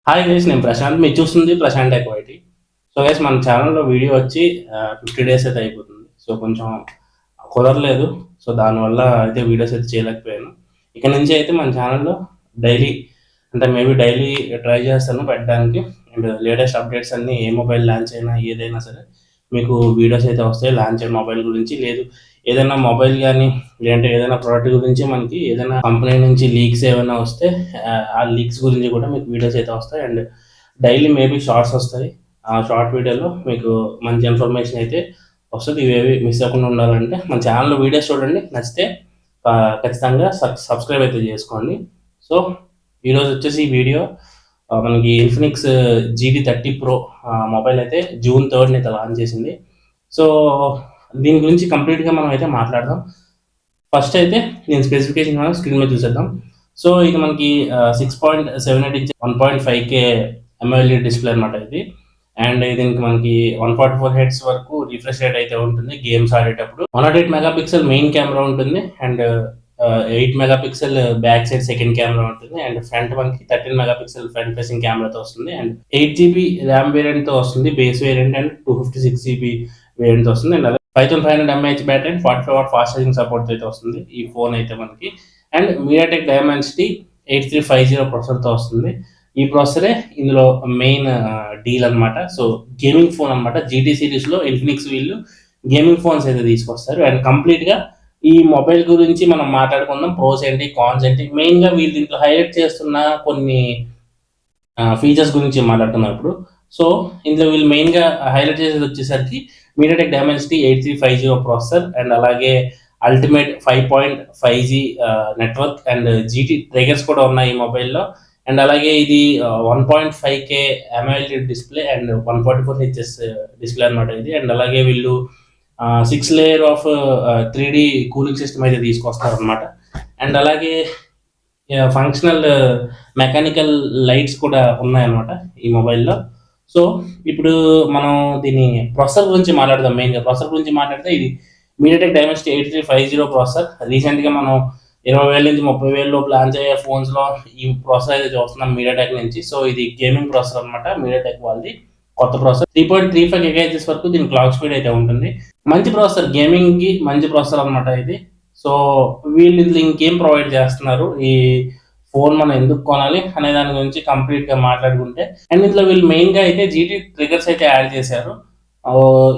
Hi guys, నేను ప్రశాంత్. మీరు చూస్తుంది ప్రశాంత్ ఎక్వైటీ. సో గైస్, మన ఛానల్లో వీడియో వచ్చి 50 డేస్ అయితే అయిపోతుంది. సో కొంచెం కుదరలేదు. సో దానివల్ల అయితే వీడియోస్ అయితే చేయలేకపోయాను. ఇక నుంచి అయితే మన ఛానల్లో డైలీ, అంటే మేబీ డైలీ ట్రై చేస్తాను పెట్టడానికి. అండ్ లేటెస్ట్ అప్డేట్స్ అన్నీ, ఏ మొబైల్ లాంచ్ అయినా ఏదైనా సరే మీకు వీడియోస్ అయితే వస్తాయి. లాంచ్ అయిన మొబైల్ గురించి, లేదు ఏదైనా మొబైల్ కానీ, లేదంటే ఏదైనా ప్రోడక్ట్ గురించి, మనకి ఏదైనా కంపెనీ నుంచి లీక్స్ ఏమైనా వస్తే ఆ లీక్స్ గురించి కూడా మీకు వీడియోస్ అయితే వస్తాయి. అండ్ డైలీ మేబీ షార్ట్స్ వస్తాయి. ఆ షార్ట్ వీడియోలో మీకు మంచి ఇన్ఫర్మేషన్ అయితే వస్తుంది. ఇవేవి మిస్ అవ్వకుండా ఉండాలంటే మన ఛానల్లో వీడియోస్ చూడండి. నచ్చితే ఖచ్చితంగా సబ్స్క్రైబ్ అయితే చేసుకోండి. సో ఈరోజు వచ్చేసి ఈ వీడియో మనకి ఇన్ఫినిక్స్ GT30 Pro మొబైల్ అయితే June 3 అయితే లాంచ్ చేసింది. సో దీని గురించి కంప్లీట్గా మనం అయితే మాట్లాడదాం. ఫస్ట్ అయితే నేను స్పెసిఫికేషన్ స్క్రీన్ మీద చూసేద్దాం. సో ఇది మనకి 6.78 ఇంచ్ 1.5K AMOLED డిస్ప్లే అనమాట ఇది. అండ్ దీనికి మనకి 144 హెడ్స్ వరకు రిఫ్రెష్ రేట్ అయితే ఉంటుంది గేమ్స్ ఆడేటప్పుడు. 108 మెగాపిక్సెల్ మెయిన్ కెమెరా ఉంటుంది. And 8 megapixel back side second camera ఉంటుంది. అండ్ ఫ్రంట్ మనకి 13 మెగాపిక్సెల్ ఫ్రంట్ ఫేసింగ్ కెమెరాతో వస్తుంది. అండ్ 8GB ర్యామ్ వేరియంట్తో వస్తుంది, బేస్ వేరియంట్. అండ్ 256GB వేరియంట్తో వస్తుంది. And 5500 mAh battery and 45 watt fast charging support అయితే వస్తుంది ఈ ఫోన్ అయితే మనకి. అండ్ MediaTek Dimensity 8350 ప్రాసెసర్తో వస్తుంది. ఈ ప్రాసెసరే ఇందులో మెయిన్ డీల్ అనమాట. సో గేమింగ్ ఫోన్ అనమాట. GT సిరీస్లో ఇన్ఫినిక్స్ వీళ్ళు గేమింగ్ ఫోన్స్ అయితే తీసుకొస్తారు. అండ్ కంప్లీట్గా ఈ మొబైల్ గురించి మనం మాట్లాడుకుందాం. ప్రోస్ ఏంటి, కాన్స్ ఏంటి, మెయిన్గా వీళ్ళు దీంట్లో హైలైట్ చేస్తున్న కొన్ని ఫీచర్స్ గురించి మాట్లాడుతున్నాం ఇప్పుడు. సో ఇందులో వీళ్ళు మెయిన్గా హైలైట్ చేసేది వచ్చేసరికి MediaTek Dimensity 8350 ప్రాసెసర్, అండ్ అలాగే ultimate 5.5G network, and GT triggers కూడా ఉన్నాయి ఈ మొబైల్లో. అండ్ అలాగే ఇది 1.5K AMOLED display and 144Hz display అనమాట ఇది. అండ్ అలాగే వీళ్ళు 6 layer of 3D cooling system అయితే తీసుకొస్తారు అనమాట. అండ్ అలాగే ఫంక్షనల్ మెకానికల్ లైట్స్ కూడా ఉన్నాయన్నమాట ఈ మొబైల్లో. సో ఇప్పుడు మనం దీని ప్రాసెసర్ గురించి మాట్లాడదాం. మెయిన్గా ప్రాసెసర్ గురించి మాట్లాడితే ఇది MediaTek Dimensity 8350 ప్రాసెసర్. రీసెంట్గా మనం 20,000 నుంచి 30,000 లోపు లాంచ్ అయ్యే ఫోన్స్లో ఈ ప్రాసెసర్ అయితే చూస్తున్నాం MediaTek నుంచి. సో ఇది గేమింగ్ ప్రాసెసర్ అనమాట, MediaTek వాళ్ళది కొత్త ప్రాసెసర్. 3.35 GHz వరకు దీని క్లాక్ స్పీడ్ అయితే ఉంటుంది. మంచి ప్రాసెసర్, గేమింగ్కి మంచి ప్రాసెసర్ అనమాట ఇది. సో వీళ్ళు ఇంకేం ప్రొవైడ్ చేస్తున్నారు, ఈ ఫోన్ మనం ఎందుకు కొనాలి అనే దాని గురించి కంప్లీట్గా మాట్లాడుకుంటే, అండ్ ఇందులో వీళ్ళు మెయిన్గా అయితే GT ట్రిగర్స్ అయితే యాడ్ చేశారు.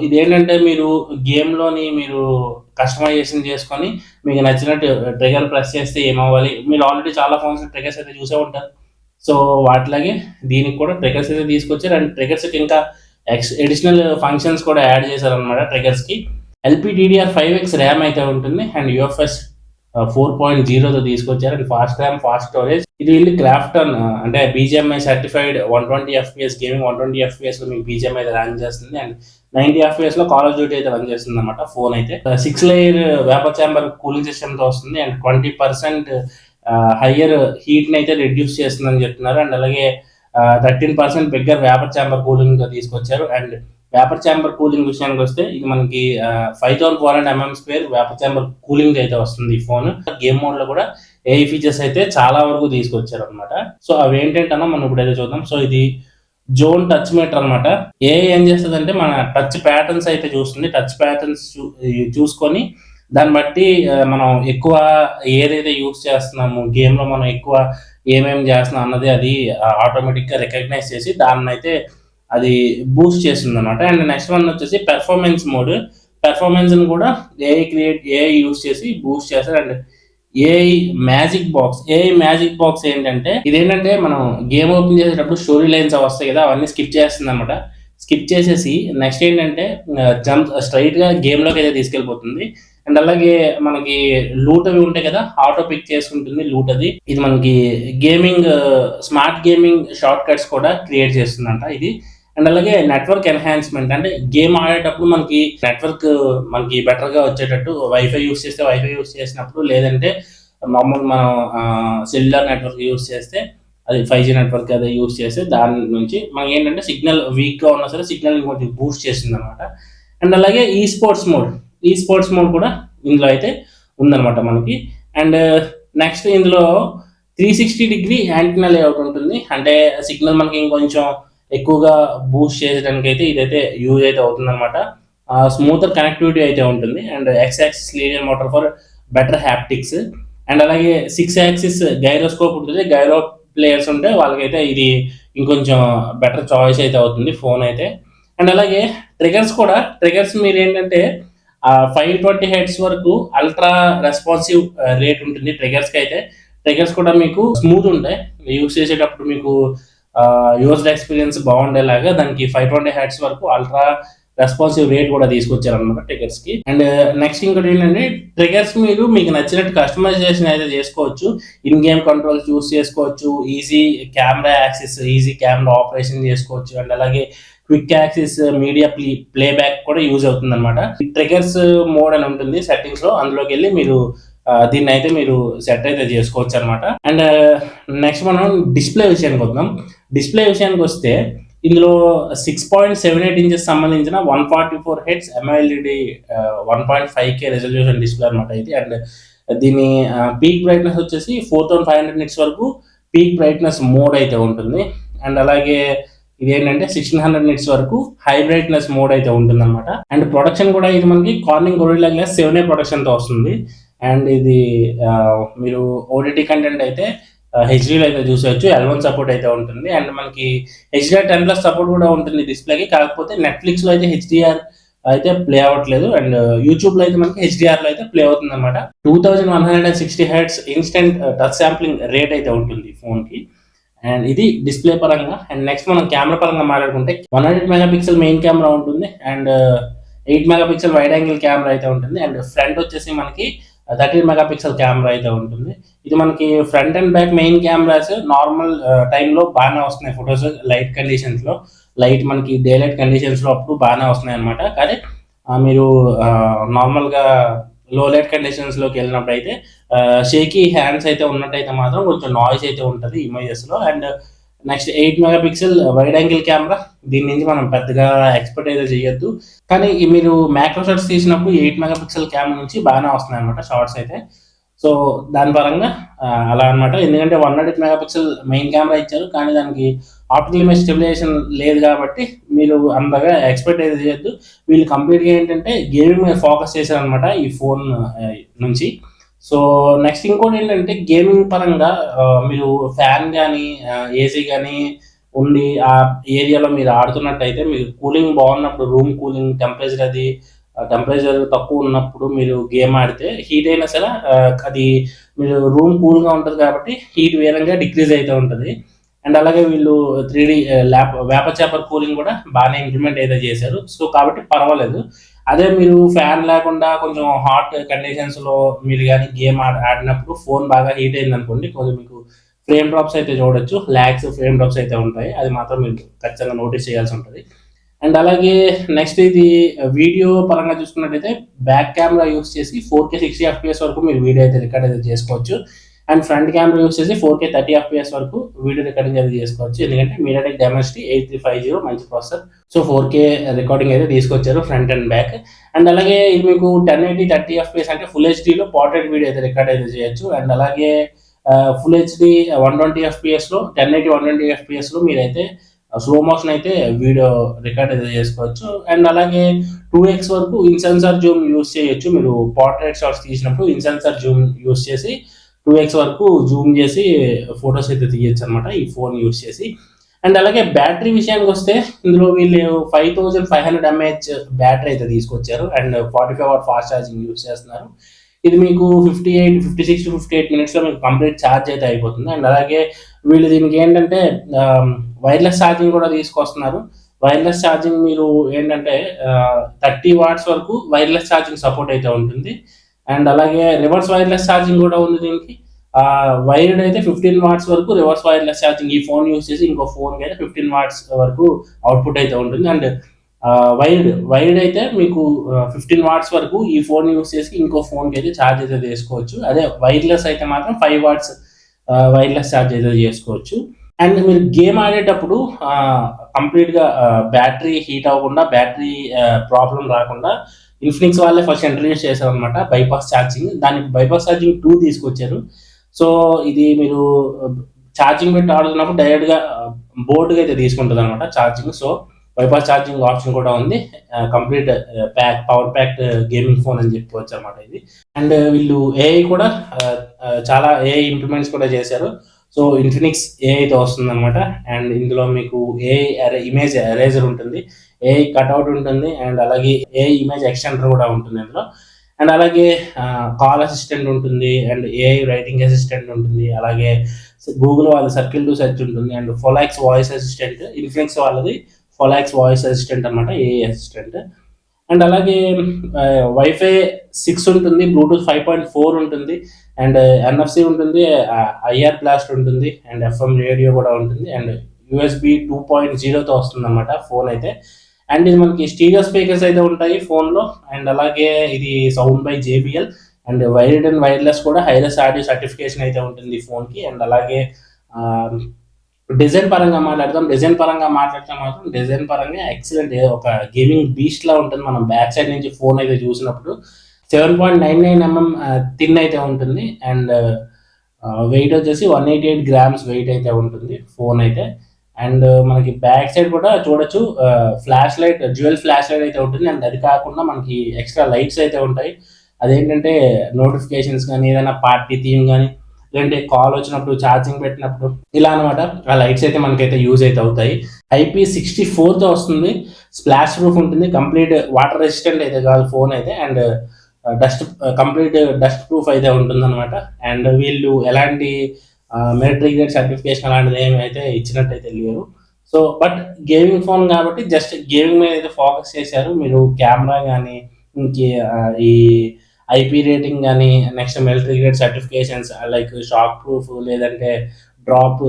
ఇదేంటంటే మీరు గేమ్లోని మీరు కస్టమైజేషన్ చేసుకొని మీకు నచ్చినట్టు ట్రిగర్ ప్రెస్ చేస్తే ఏమవ్వాలి, మీరు ఆల్రెడీ చాలా ఫోన్స్ ట్రిగర్స్ అయితే చూసే ఉంటారు. సో వాటిలాగే దీనికి కూడా ట్రిగర్స్ అయితే తీసుకొచ్చారు. అండ్ ట్రిగర్స్కి ఇంకా అడిషనల్ ఫంక్షన్స్ కూడా యాడ్ చేశారనమాట. ట్రిగర్స్కి LPDDR5X ర్యామ్ అయితే ఉంటుంది. అండ్ UFS 4.0తో తీసుకొచ్చారు. And fast RAM, fast storage. ఇది వీళ్ళు క్రాఫ్టన్ అంటే BGMI certified 120 FPS gaming, 120 FPS లో మీకు BGMI అయితే రన్ చేస్తుంది. అండ్ 90 FPS లో కాల్ ఆఫ్ డ్యూటీ అయితే రన్ చేస్తుంది అనమాట ఫోన్ అయితే. 6 layer vapour chamber cooling system తో వస్తుంది. అండ్ 20% హయ్యర్ హీట్ ని అయితే రిడ్యూస్ చేస్తుందని చెప్తున్నారు. అండ్ అలాగే 13% బిగ్గర్ వేపర్ ఛాంబర్ కూలింగ్ తో తీసుకొచ్చారు. అండ్ వేపర్ ఛాంబర్ కూలింగ్ విషయానికి వస్తే ఇది మనకి 5400 mm² వేపర్ ఛాంబర్ కూలింగ్ అయితే వస్తుంది ఈ ఫోన్. గేమ్ మోడ్ లో కూడా AI ఫీచర్స్ అయితే చాలా వరకు తీసుకొచ్చారు అనమాట. సో అవి ఏంటంటే మనం ఇప్పుడైతే చూద్దాం. సో ఇది జోన్ టచ్ మీటర్ అనమాట. AI ఏం చేస్తుంది అంటే మన టచ్ ప్యాటర్న్స్ అయితే చూస్తుంది. టచ్ ప్యాటర్న్స్ చూసుకొని దాన్ని బట్టి మనం ఎక్కువ ఏదైతే యూస్ చేస్తున్నాము గేమ్ లో, మనం ఎక్కువ ఏమేమి చేస్తున్నాం అన్నది అది ఆటోమేటిక్ గా రికగ్నైజ్ చేసి దాన్ని అయితే అది బూస్ట్ చేస్తుంది అనమాట. అండ్ నెక్స్ట్ వన్ వచ్చేసి పెర్ఫార్మెన్స్ మోడ్. పెర్ఫార్మెన్స్ ని కూడా AI యూస్ చేసి బూస్ట్ చేస్తారు. అండ్ AI మ్యాజిక్ బాక్స్ ఏంటంటే ఇదేంటంటే మనం గేమ్ ఓపెన్ చేసేటప్పుడు స్టోరీ లైన్స్ వస్తాయి కదా, అవన్నీ స్కిప్ చేస్తుంది అనమాట. స్కిప్ చేసేసి నెక్స్ట్ ఏంటంటే జంప్ స్ట్రైట్ గా గేమ్ లోకి అయితే తీసుకెళ్ళిపోతుంది. అండ్ అలాగే మనకి లూట్ అవి ఉంటాయి కదా, ఆటో పిక్ చేసుకుంటుంది లూట్ అది. ఇది మనకి gaming, smart gaming short cuts కూడా క్రియేట్ చేస్తుందంట ఇది. అండ్ అలాగే నెట్వర్క్ ఎన్హాన్స్మెంట్, అంటే గేమ్ ఆడేటప్పుడు మనకి నెట్వర్క్ మనకి బెటర్ గా వచ్చేటట్టు వైఫై యూస్ చేస్తే వైఫై యూస్ చేసినప్పుడు, లేదంటే మామూలు మనం సెల్యులర్ నెట్వర్క్ యూస్ చేస్తే అది 5G నెట్వర్క్ అదే యూస్ చేస్తే దాని నుంచి మనకి ఏంటంటే సిగ్నల్ వీక్ గా ఉన్నా సరే సిగ్నల్ కొంచెం బూస్ట్ చేస్తుంది అనమాట. అండ్ అలాగే ఈ స్పోర్ట్స్ మోడ్ కూడా ఇందులో అయితే ఉందన్నమాట మనకి. అండ్ నెక్స్ట్ ఇందులో 360 డిగ్రీ యాంటీనా లేఅవుట్ ఉంటుంది. అంటే సిగ్నల్ మనకి ఇంకొంచెం ఎక్కువగా బూస్ట్ చేయడానికి అయితే ఇదైతే యూజ్ అయితే అవుతుందన్నమాట. స్మూతర్ కనెక్టివిటీ అయితే ఉంటుంది. And X axis linear motor for better haptics. And అలాగే 6 యాక్సిస్ గైరోస్కోప్ ఉంటుంది. గైరో ప్లేయర్స్ ఉంటే వాళ్ళకైతే ఇది ఇంకొంచెం బెటర్ చాయిస్ అయితే అవుతుంది ఫోన్ అయితే. అండ్ అలాగే ట్రిగర్స్ మీరు ఏంటంటే 520 హెడ్స్ వరకు అల్ట్రా రెస్పాన్సివ్ రేట్ ఉంటుంది ట్రిగర్స్కి అయితే. ట్రిగర్స్ కూడా మీకు స్మూత్ ఉంటాయి. యూస్ చేసేటప్పుడు మీకు యూజ్డ్ ఎక్స్పీరియన్స్ బాగుండేలాగా దానికి 520 హెడ్స్ వరకు అల్ట్రా రెస్పాన్సివ్ రేట్ కూడా తీసుకొచ్చారనమాట ట్రిగర్స్ కి. అండ్ నెక్స్ట్ ఇంకోటి ఏంటంటే ట్రిగర్స్ మీరు మీకు నచ్చినట్టు కస్టమైజేషన్ అయితే చేసుకోవచ్చు. ఇన్ గేమ్ కంట్రోల్స్ యూస్ చేసుకోవచ్చు. Easy camera access, easy camera operation చేసుకోవచ్చు. అండ్ అలాగే క్విక్ యాక్సెస్ మీడియా ప్లేబ్యాక్ కూడా యూజ్ అవుతుంది అనమాట. ట్రిగర్స్ మోడ్ అని ఉంటుంది సెట్టింగ్స్ లో, అందులోకి వెళ్ళి మీరు దీన్ని అయితే మీరు సెట్ అయితే చేసుకోవచ్చు అనమాట. అండ్ నెక్స్ట్ మనం డిస్ప్లే విషయానికి వస్తే ఇందులో 6.78 ఇంచెస్ సంబంధించిన 144 heads MOLED 1.5K resolution display అనమాట ఇది. అండ్ దీని పీక్ బ్రైట్నెస్ వచ్చేసి 4500 నిట్స్ వరకు పీక్ బ్రైట్నెస్ మోడ్ అయితే ఉంటుంది. అండ్ అలాగే ఇదేంటంటే 1600 నిట్స్ వరకు హై బ్రైట్నెస్ మోడ్ అయితే ఉంటుంది అనమాట. అండ్ ప్రొడక్షన్ కూడా ఇది మనకి Corning gorilla glass 7A production తో వస్తుంది. అండ్ ఇది మీరు OTT కంటెంట్ అయితే హెచ్డీలో అయితే చూసేయచ్చు. L1 సపోర్ట్ అయితే ఉంటుంది. అండ్ మనకి HDR10+ సపోర్ట్ కూడా ఉంటుంది డిస్ప్లేకి. కాకపోతే నెట్ఫ్లిక్స్ లో అయితే HDR అయితే ప్లే అవ్వట్లేదు. అండ్ యూట్యూబ్ లో అయితే మనకి HDR లో అయితే ప్లే అవుతుంది అనమాట. 2160 hertz instant touch sampling rate అయితే ఉంటుంది ఫోన్ కి. అండ్ ఇది డిస్ప్లే పరంగా. అండ్ నెక్స్ట్ మనం కెమెరా పరంగా మాట్లాడుకుంటే 100 మెగాపిక్సెల్ మెయిన్ కెమెరా ఉంటుంది. And 8 megapixel wide angle camera అయితే ఉంటుంది. అండ్ ఫ్రంట్ వచ్చేసి మనకి 13 మెగాపిక్సెల్ కెమెరా అయితే ఉంటుంది. ఇది మనకి front and back main cameras normal టైంలో బాగానే వస్తున్నాయి ఫొటోస్. లైట్ కండిషన్స్ లో, లైట్ మనకి డే లైట్ కండిషన్స్ లో అప్పుడు బాగానే వస్తున్నాయి అనమాట. కానీ మీరు నార్మల్గా లో లైట్ కండిషన్స్ లోకి వెళ్ళినప్పుడు అయితే షేకీ హ్యాండ్స్ అయితే ఉన్నట్టయితే మాత్రం కొంచెం నాయిస్ అయితే ఉంటుంది ఇమేజెస్ లో. And next 8 megapixel wide angle camera. దీని నుంచి మనం పెద్దగా ఎక్స్పెక్ట్ అయితే చేయొద్దు. కానీ మీరు మ్యాక్రో షాట్స్ తీసినప్పుడు 8 మెగాపిక్సెల్ కెమెరా నుంచి బాగానే వస్తున్నాయి అనమాట షార్ట్స్ అయితే. సో దాని పరంగా అలా అనమాట. ఎందుకంటే 100 మెగాపిక్సెల్ మెయిన్ కెమెరా ఇచ్చారు, కానీ దానికి ఆప్టికల్ ఇమేజ్ స్టెబిలైజేషన్ లేదు కాబట్టి మీరు అంతగా ఎక్స్పెక్ట్ అయితే చేయొద్దు. వీళ్ళు కంప్లీట్గా ఏంటంటే గేమింగ్ మీద ఫోకస్ చేశారనమాట ఈ ఫోన్ నుంచి. సో నెక్స్ట్ ఇంకోటి ఏంటంటే గేమింగ్ పరంగా మీరు ఫ్యాన్ కానీ ఏసీ కానీ ఉండి ఆ ఏరియాలో మీరు ఆడుతున్నట్టయితే మీకు కూలింగ్ బాగున్నప్పుడు, రూమ్ కూలింగ్ టెంపరేచర్ తక్కువ ఉన్నప్పుడు మీరు గేమ్ ఆడితే హీట్ అయినా సరే అది మీరు రూమ్ కూల్గా ఉంటుంది కాబట్టి హీట్ వేరంగా డిక్రీజ్ అయితే ఉంటుంది. అండ్ అలాగే వీళ్ళు 3D వేపర్ చాపర్ కూలింగ్ కూడా బాగానే ఇంప్లిమెంట్ అయితే చేశారు. సో కాబట్టి పర్వాలేదు. అదే మీరు ఫ్యాన్ లేకుండా కొంచెం హాట్ కండిషన్స్ లో మీరు కానీ గేమ్ ఆడినప్పుడు ఫోన్ బాగా హీట్ అయింది అనుకోండి, కొంచెం మీకు ఫ్రేమ్ డ్రాప్స్ అయితే చూడొచ్చు. ల్యాగ్స్ ఫ్రేమ్ డ్రాప్స్ అయితే ఉంటాయి. అది మాత్రం మీరు ఖచ్చితంగా నోటీస్ చేయాల్సి ఉంటుంది. అండ్ అలాగే నెక్స్ట్ ఇది వీడియో పరంగా చూసుకున్నట్టయితే బ్యాక్ కెమెరా యూస్ చేసి 4K 60 FPS వరకు మీరు వీడియో అయితే రికార్డ్ అయితే చేసుకోవచ్చు. అండ్ ఫ్రంట్ కెమెరా యూస్ చేసి 4K 30 FPS వరకు వీడియో రికార్డింగ్ అయితే చేసుకోవచ్చు. ఎందుకంటే MediaTek Dimensity 8350 మంచి ప్రాసెసర్. సో 4K రికార్డింగ్ అయితే తీసుకొచ్చారు ఫ్రంట్ అండ్ బ్యాక్. అండ్ అలాగే ఇది మీకు 1080 30 FPS అంటే ఫుల్ హెచ్డీలో పోర్ట్రేట్ వీడియో అయితే రికార్డ్ అయితే చేయొచ్చు. అండ్ అలాగే ఫుల్ హెచ్డి 120 FPS లో 1080 120 FPS లో మీరైతే స్లో మోషన్ అయితే వీడియో రికార్డ్ అయితే చేసుకోవచ్చు. అండ్ అలాగే 2x వరకు ఇన్సెన్సార్ జూమ్ యూస్ చేయొచ్చు. మీరు పోర్ట్రేట్ షాట్స్ తీసినప్పుడు ఇన్సెన్సార్ జూమ్ యూస్ చేసి 2x వరకు జూమ్ చేసి ఫొటోస్ అయితే తీయచ్చు అనమాట ఈ ఫోన్ యూస్ చేసి. అండ్ అలాగే బ్యాటరీ విషయానికి వస్తే ఇందులో వీళ్ళు 5500 mAh బ్యాటరీ అయితే తీసుకొచ్చారు. And 45 watt fast charging use చేస్తున్నారు. ఇది మీకు 56 to 58 మినిట్స్లో మీకు కంప్లీట్ ఛార్జ్ అయితే అయిపోతుంది. అండ్ అలాగే వీళ్ళు దీనికి ఏంటంటే వైర్లెస్ ఛార్జింగ్ కూడా తీసుకొస్తున్నారు. వైర్లెస్ ఛార్జింగ్ మీరు ఏంటంటే 30 వాట్స్ వరకు వైర్లెస్ ఛార్జింగ్ సపోర్ట్ అయితే ఉంటుంది. అండ్ అలాగే రివర్స్ వైర్లెస్ ఛార్జింగ్ కూడా ఉంది దీనికి. వైర్డ్ అయితే 15 వాట్స్ వరకు రివర్స్ వైర్లెస్ ఛార్జింగ్ ఈ ఫోన్ యూస్ చేసి ఇంకో ఫోన్కి అయితే 15 వాట్స్ వరకు అవుట్పుట్ అయితే ఉంటుంది. అండ్ వైర్డ్ అయితే మీకు 15 వాట్స్ వరకు ఈ ఫోన్ యూస్ చేసి ఇంకో ఫోన్కి అయితే ఛార్జ్ అయితే చేసుకోవచ్చు. అదే వైర్లెస్ అయితే మాత్రం 5 వాట్స్ వైర్లెస్ ఛార్జ్ అయితే చేసుకోవచ్చు. అండ్ మీరు గేమ్ ఆడేటప్పుడు కంప్లీట్గా బ్యాటరీ హీట్ అవ్వకుండా, బ్యాటరీ ప్రాబ్లం రాకుండా ఇన్ఫినిక్స్ వాళ్ళే ఫస్ట్ ఇంట్రడ్యూస్ చేశారు అనమాట బైపాస్ ఛార్జింగ్. దానికి బైపాస్ ఛార్జింగ్ 2 తీసుకొచ్చారు. సో ఇది మీరు ఛార్జింగ్ పెట్టి ఆడుతున్నప్పుడు డైరెక్ట్గా బోర్డుగా అయితే తీసుకుంటుంది అనమాట charging. So bypass charging option కూడా ఉంది. Complete power packed gaming phone అని చెప్పుకోవచ్చు అనమాట ఇది. అండ్ వీళ్ళు ఏఐ కూడా చాలా ఏఐ ఇంప్లిమెంట్స్ కూడా చేశారు. సో ఇన్ఫినిక్స్ ఏఐ అయితే వస్తుంది అనమాట. అండ్ ఇందులో మీకు ఏఐ ఇమేజ్ ఎరేజర్ ఉంటుంది, ఏఐ కట్అవుట్ ఉంటుంది, అండ్ అలాగే ఏఐ ఇమేజ్ ఎక్స్టెండర్ కూడా ఉంటుంది ఇందులో. అండ్ అలాగే కాల్ అసిస్టెంట్ ఉంటుంది, అండ్ ఏఐ రైటింగ్ అసిస్టెంట్ ఉంటుంది, అలాగే గూగుల్ వాళ్ళ సర్కిల్ టు సెర్చ్ ఉంటుంది, అండ్ ఫొలాక్స్ వాయిస్ అసిస్టెంట్, ఇన్ఫినిక్స్ వాళ్ళది ఫొలాక్స్ వాయిస్ అసిస్టెంట్ అనమాట, ఏఐ అసిస్టెంట్. అండ్ అలాగే వైఫై 6 ఉంటుంది, బ్లూటూత్ 5.4 ఉంటుంది, అండ్ ఎన్ఎఫ్సి ఉంటుంది, ఐఆర్ బ్లాస్ట్ ఉంటుంది, అండ్ ఎఫ్ఎం రేడియో కూడా ఉంటుంది, అండ్ యూఎస్బి 2.0తో వస్తుంది అనమాట ఫోన్ అయితే. అండ్ ఇది మనకి స్టీరియో స్పీకర్స్ అయితే ఉంటాయి ఫోన్లో, అండ్ అలాగే ఇది sound by JBL, and wired and wireless కూడా హైలెస్ ఆడియో సర్టిఫికేషన్ అయితే ఉంటుంది ఈ ఫోన్కి. అండ్ అలాగే డిజైన్ పరంగా మాట్లాడతాం. డిజైన్ పరంగా మాట్లాడితే మాత్రం డిజైన్ పరంగా ఎక్సలెంట్, ఒక గేమింగ్ బీస్ట్ లా ఉంటుంది. మనం బ్యాక్ సైడ్ నుంచి ఫోన్ అయితే చూసినప్పుడు 7.99 mm థిన్ అయితే ఉంటుంది, అండ్ వెయిట్ వచ్చేసి 188 grams వెయిట్ అయితే ఉంటుంది ఫోన్ అయితే. అండ్ మనకి బ్యాక్ సైడ్ కూడా చూడొచ్చు, flash light, dual flash light అయితే ఉంటుంది. అండ్ అది కాకుండా మనకి ఎక్స్ట్రా లైట్స్ అయితే ఉంటాయి. అదేంటంటే నోటిఫికేషన్స్ కానీ, ఏదైనా పార్టీ థీమ్ కానీ, లేదంటే కాల్ వచ్చినప్పుడు, ఛార్జింగ్ పెట్టినప్పుడు, ఇలా అనమాట. ఆ లైట్స్ అయితే మనకైతే యూజ్ అయితే అవుతాయి. IP64తో వస్తుంది, స్ప్లాష్ ప్రూఫ్ ఉంటుంది, కంప్లీట్ వాటర్ రెసిస్టెంట్ అయితే కాదు ఫోన్ అయితే, అండ్ కంప్లీట్ డస్ట్ ప్రూఫ్ అయితే ఉంటుంది అనమాట. అండ్ వీళ్ళు ఎలాంటి మిలిటరీ గ్రేడ్ సర్టిఫికేషన్ అలాంటిది ఏమి అయితే ఇచ్చినట్టయితే లేరు. సో బట్ గేమింగ్ ఫోన్ కాబట్టి జస్ట్ గేమింగ్ మీద అయితే ఫోకస్ చేశారు. మీరు కెమెరా కానీ, ఇంకే ఈ ఐపీ రేటింగ్ కానీ, next military grade certifications like shock proof, లేదంటే డ్రాప్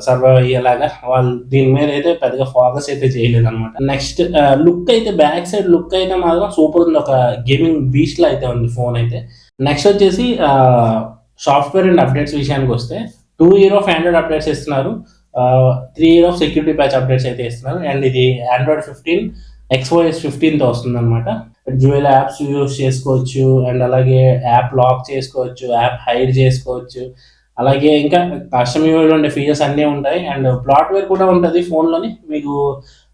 సర్వైవ్ అయ్యేలాగా వాళ్ళు దీని మీద అయితే పెద్దగా ఫోకస్ అయితే చేయలేదు అనమాట. నెక్స్ట్ లుక్ అయితే, బ్యాక్ సైడ్ లుక్ అయితే మాత్రం సూపర్ ఉంది, ఒక గేమింగ్ బీస్ట్ లా అయితే ఉంది ఫోన్ అయితే. నెక్స్ట్ వచ్చేసి సాఫ్ట్వేర్ అండ్ అప్డేట్స్ విషయానికి వస్తే 2 years of ఆండ్రాయిడ్ అప్డేట్స్ ఇస్తున్నారు, 3 years of security patch updates అయితే ఇస్తున్నారు. అండ్ ఇది ఆండ్రాయిడ్ 15 XOS 15తో వస్తుంది అనమాట. డ్యూయల్ యాప్స్ యూజ్ చేసుకోవచ్చు, అండ్ అలాగే యాప్ లాక్ చేసుకోవచ్చు, యాప్ హైడ్ చేసుకోవచ్చు, అలాగే ఇంకా కస్టమ్ యూఐలో ఉండే ఫీచర్స్ అన్నీ ఉంటాయి. అండ్ ప్లాట్వేర్ కూడా ఉంటుంది ఫోన్లోని. మీకు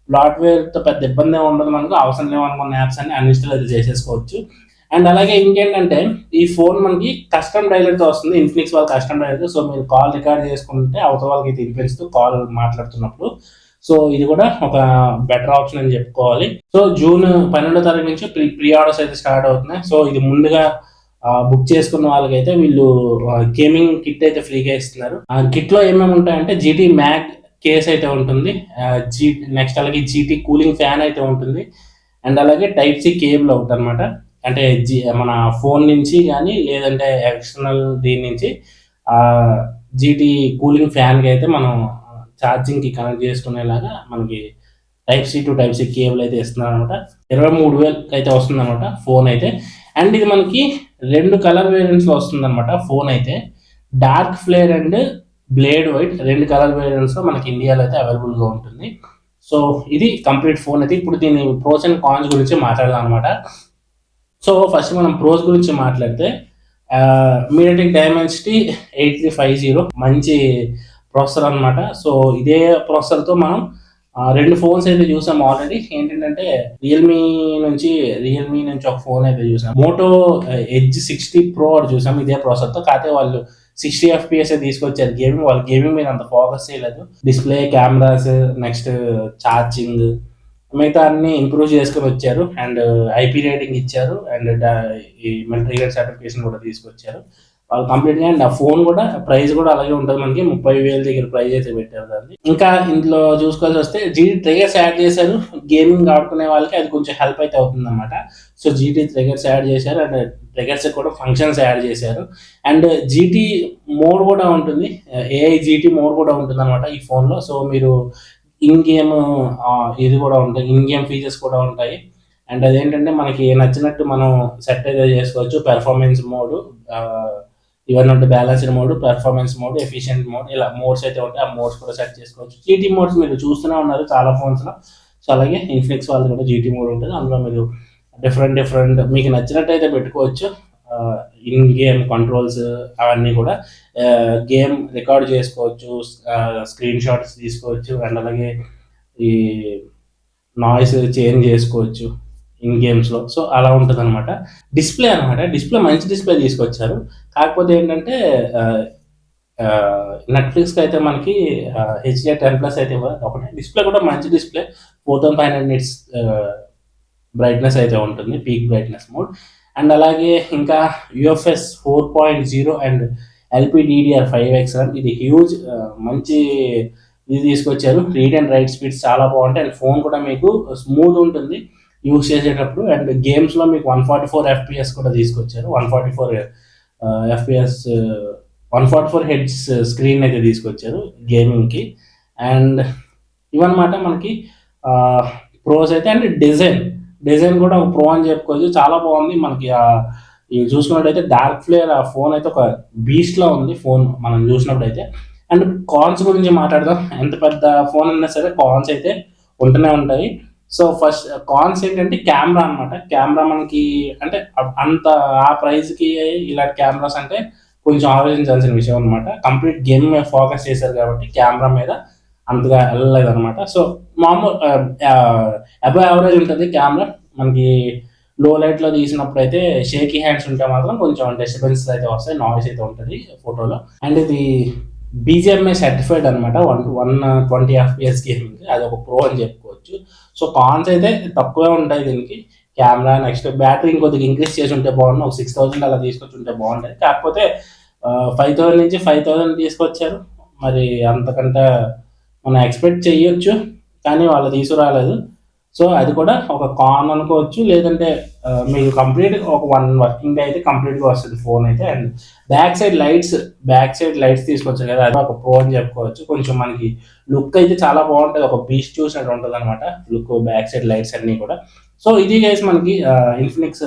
ప్లాట్వేర్తో పెద్ద ఇబ్బంది ఉండదు, మనకు అవసరం లేవనుకున్న యాప్స్ అన్ని అన్ఇన్స్టాల్ అయితే చేసేసుకోవచ్చు. అండ్ అలాగే ఇంకేంటంటే ఈ ఫోన్ మనకి కస్టమ్ డైలర్తో వస్తుంది, ఇన్ఫినిక్స్ వాళ్ళ కస్టమ్ డైలర్. సో మీరు కాల్ రికార్డ్ చేసుకుంటే అవతల వాళ్ళకి అయితే వినిపిస్తూ కాల్ మాట్లాడుతున్నప్పుడు. సో ఇది కూడా ఒక బెటర్ ఆప్షన్ అని చెప్పుకోవాలి. సో జూన్ 12వ తారీఖు నుంచి ప్రీ ఆర్డర్స్ అయితే స్టార్ట్ అవుతున్నాయి. సో ఇది ముందుగా బుక్ చేసుకున్న వాళ్ళకైతే వీళ్ళు గేమింగ్ కిట్ అయితే ఫ్రీగా ఇస్తున్నారు. ఆ కిట్ లో ఏమేమి ఉంటాయంటే జీటీ మ్యాగ్ కేస్ అయితే ఉంటుంది, నెక్స్ట్ అలాగే జీటీ కూలింగ్ ఫ్యాన్ అయితే ఉంటుంది, అండ్ అలాగే టైప్ సి కేబుల్ అవుతుంది అనమాట. అంటే మన ఫోన్ నుంచి కానీ, లేదంటే ఎక్స్టర్నల్ దీని నుంచి జీటీ కూలింగ్ ఫ్యాన్కి అయితే మనం ఛార్జింగ్కి కనెక్ట్ చేసుకునేలాగా మనకి type C to type C cable అయితే ఇస్తున్నారు అనమాట. 23,000 అయితే వస్తుంది అనమాట ఫోన్ అయితే. అండ్ ఇది మనకి 2 కలర్ వేరియంట్స్లో వస్తుంది అనమాట ఫోన్ అయితే. Dark flare and blade white 2 colour వేరియంట్స్లో మనకి ఇండియాలో అయితే అవైలబుల్గా ఉంటుంది. సో ఇది కంప్లీట్ ఫోన్ అయితే. ఇప్పుడు దీని ప్రోస్ అండ్ కాన్స్ గురించి మాట్లాడదాం అనమాట. సో ఫస్ట్ మనం ప్రోస్ గురించి మాట్లాడితే మీడియాటెక్ డైమెన్సిటీ 8350 మంచి ప్రాసెసర్ అనమాట. సో ఇదే ప్రాసెసర్తో మనం 2 ఫోన్స్ అయితే చూసాం ఆల్రెడీ. ఏంటంటే రియల్మీ నుంచి ఒక ఫోన్ అయితే చూసాం, మోటో ఎడ్జ్ 60 Pro చూసాం ఇదే ప్రాసెసర్తో. కాకపోతే వాళ్ళు 60 FPS తీసుకొచ్చారు గేమింగ్. వాళ్ళు గేమింగ్ మీద అంత ఫోకస్ చేయలేదు. డిస్ప్లే, కెమెరాస్, నెక్స్ట్ ఛార్జింగ్, మిగతా అన్ని ఇంప్రూవ్ చేసుకుని వచ్చారు. అండ్ ఐపీ రేటింగ్ ఇచ్చారు, అండ్ ఈ మిలిటరీ సర్టిఫికేషన్ కూడా తీసుకొచ్చారు వాళ్ళు కంప్లీట్గా. అండ్ ఆ ఫోన్ కూడా ప్రైస్ కూడా అలాగే ఉంటుంది, మనకి 30,000 దగ్గర ప్రైస్ అయితే పెట్టారు దాన్ని. ఇంకా ఇందులో చూసుకోవాల్సి వస్తే జీటీ ట్రిగర్స్ యాడ్ చేశారు. గేమింగ్ ఆడుకునే వాళ్ళకి అది కొంచెం హెల్ప్ అయితే అవుతుంది అనమాట. సో జీటీ ట్రిగర్స్ యాడ్ చేశారు, అండ్ ట్రిగర్స్ కూడా ఫంక్షన్స్ యాడ్ చేశారు. అండ్ జీటీ మోడ్ కూడా ఉంటుంది, ఏఐ జీటీ మోడ్ కూడా ఉంటుంది అనమాట ఈ ఫోన్లో. సో మీరు ఇన్ గేమ్ ఇది కూడా ఉంటాయి, ఇన్ గేమ్ ఫీచర్స్ కూడా ఉంటాయి. అండ్ అదేంటంటే మనకి నచ్చినట్టు మనం సెట్ అయితే చేసుకోవచ్చు. పెర్ఫార్మెన్స్ మోడ్, ఇవన్నీ ఉంటాయి, balanced mode, performance mode, efficient mode, ఇలా మోడ్స్ అయితే ఉంటాయి. ఆ మోడ్స్ కూడా సెట్ చేసుకోవచ్చు. జీటీ మోడ్స్ మీరు చూస్తూనే ఉన్నారు చాలా ఫోన్స్లో. సో అలాగే ఇన్ఫినిక్స్ వాళ్ళు కూడా జీటీ మోడ్ ఉంటుంది. అందులో మీరు డిఫరెంట్ మీకు నచ్చినట్టు అయితే పెట్టుకోవచ్చు. ఇన్ గేమ్ కంట్రోల్స్ అవన్నీ కూడా గేమ్ రికార్డ్ చేసుకోవచ్చు, స్క్రీన్ షాట్స్ తీసుకోవచ్చు, అండ్ అలాగే ఈ నాయిస్ చేంజ్ చేసుకోవచ్చు ఇన్ గేమ్స్లో. సో అలా ఉంటుంది అనమాట. డిస్ప్లే అనమాట, డిస్ప్లే మంచి డిస్ప్లే తీసుకొచ్చారు. కాకపోతే ఏంటంటే నెట్ఫ్లిక్స్కి అయితే మనకి HDR10+ అయితే ఒకటే. డిస్ప్లే కూడా మంచి డిస్ప్లే, 4500 నిట్స్ బ్రైట్నెస్ అయితే ఉంటుంది, పీక్ బ్రైట్నెస్ మోడ్. అండ్ అలాగే ఇంకా UFS 4.0 అండ్ LPDDR5X ఇది హ్యూజ్ మంచి ఇది తీసుకొచ్చారు. రీడ్ అండ్ రైట్ స్పీడ్స్ చాలా బాగుంటాయి, అండ్ ఫోన్ కూడా మీకు స్మూత్ ఉంటుంది యూస్ చేసేటప్పుడు. అండ్ గేమ్స్లో మీకు 144 FPS కూడా తీసుకొచ్చారు. 144 FPS 144 హెడ్స్ స్క్రీన్ అయితే తీసుకొచ్చారు గేమింగ్కి. అండ్ ఇవన్నమాట మనకి ప్రోస్ అయితే. అండ్ డిజైన్ కూడా ఒక ప్రో అని చెప్పుకోవచ్చు, చాలా బాగుంది మనకి. ఇది చూసుకున్నట్టయితే డార్క్ ఫ్లేర్ ఆ ఫోన్ అయితే ఒక బీస్ట్లా ఉంది ఫోన్ మనం చూసినప్పుడైతే. అండ్ కాన్స్ గురించి మాట్లాడదాం. ఎంత పెద్ద ఫోన్ అయినా సరే కాన్స్ అయితే ఉంటూనే ఉంటాయి. సో ఫస్ట్ కాన్స్ ఏంటంటే కెమెరా అనమాట. కెమెరా మనకి అంటే అంత ఆ ప్రైస్కి ఇలాంటి కెమెరాస్ అంటే కొంచెం ఆలోచించాల్సిన విషయం అనమాట. కంప్లీట్ గేమ్ మీద ఫోకస్ చేశారు కాబట్టి కెమెరా మీద అంతగా వెళ్ళలేదు అనమాట. సో మామూలు అబవ్ యావరేజ్ ఉంటుంది కెమెరా మనకి. లో లైట్లో తీసినప్పుడు అయితే షేకీ హ్యాండ్స్ ఉంటే మాత్రం కొంచెం డిస్టర్బెన్స్ అయితే వస్తాయి, నాయిస్ అయితే ఉంటుంది ఫోటోలో. అండ్ ఇది BGMI సర్టిఫైడ్ అనమాట, 120 FPS గేమింగ్. అది ఒక ప్రో అని చెప్పుకోవచ్చు. సో కాన్స్ అయితే తక్కువే ఉంటాయి దీనికి. కెమెరా నెక్స్ట్ బ్యాటరీ ఇంకొద్దిగా ఇంక్రీజ్ చేసి ఉంటే బాగుంది, ఒక 6000 అలా తీసుకొచ్చి ఉంటే బాగుంటుంది. కాకపోతే 5000 నుంచి 5000 తీసుకొచ్చారు, మరి అంతకంటే మనం ఎక్స్పెక్ట్ చేయొచ్చు, కానీ వాళ్ళు తీసుకురాలేదు. సో అది కూడా ఒక కాన్ అనుకోవచ్చు. లేదంటే మీకు కంప్లీట్ ఒక 1 వర్కింగ్ డే అయితే కంప్లీట్గా వస్తుంది ఫోన్ అయితే. అండ్ బ్యాక్ సైడ్ లైట్స్ తీసుకొచ్చారు కదా, అది ఒక ప్రో అని చెప్పుకోవచ్చు. కొంచెం మనకి లుక్ అయితే చాలా బాగుంటుంది, ఒక బీచ్ చూసినట్టు ఉంటుంది అనమాట లుక్, బ్యాక్ సైడ్ లైట్స్ అన్నీ కూడా. సో ఇది గైస్ మనకి ఇన్ఫినిక్స్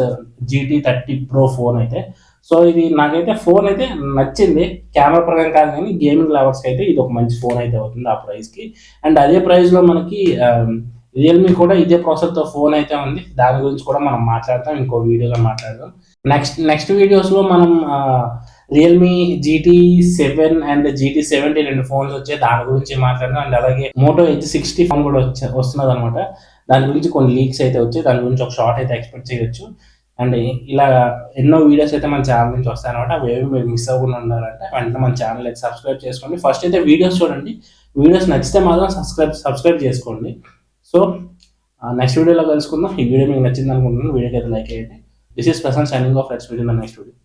GT30 Pro ఫోన్ అయితే. సో ఇది నాకైతే ఫోన్ అయితే నచ్చింది, కెమెరా పరంగా కాదు కానీ గేమింగ్ లవర్స్కి అయితే ఇది ఒక మంచి ఫోన్ అయితే అవుతుంది ఆ ప్రైస్కి. అండ్ అదే ప్రైస్లో మనకి రియల్మీ కూడా ఇదే ప్రాసెసర్తో ఫోన్ అయితే ఉంది. దాని గురించి కూడా మనం మాట్లాడతాం, ఇంకో వీడియోలో మాట్లాడదాం. నెక్స్ట్ వీడియోస్లో మనం రియల్మీ GT7 అండ్ GT70 రెండు ఫోన్స్ వచ్చాయి, దాని గురించి మాట్లాడదాం. అండ్ అలాగే Moto Edge 60 ఫోన్ కూడా వస్తున్నది అనమాట. దాని గురించి కొన్ని లీక్స్ అయితే వచ్చాయి, దాని గురించి ఒక షార్ట్ అయితే ఎక్స్పెక్ట్ చేయొచ్చు. అండ్ ఇలా ఎన్నో వీడియోస్ అయితే మన ఛానల్ నుంచి వస్తాయి అనమాట. అవేవి మీరు మిస్ అవ్వకుండా ఉండాలంటే వెంటనే మన ఛానల్ అయితే సబ్స్క్రైబ్ చేసుకోండి. ఫస్ట్ అయితే వీడియోస్ చూడండి, వీడియోస్ నచ్చితే మాత్రం సబ్స్క్రైబ్ చేసుకోండి. సో నెక్స్ట్ వీడియోలో కలుసుకుందాం. ఈ వీడియో మీకు నచ్చింది అనుకుంటున్నాను. వీడియోకి అయితే లైక్ చేయండి. This is Prashanth signing off. Let's meet in the next video.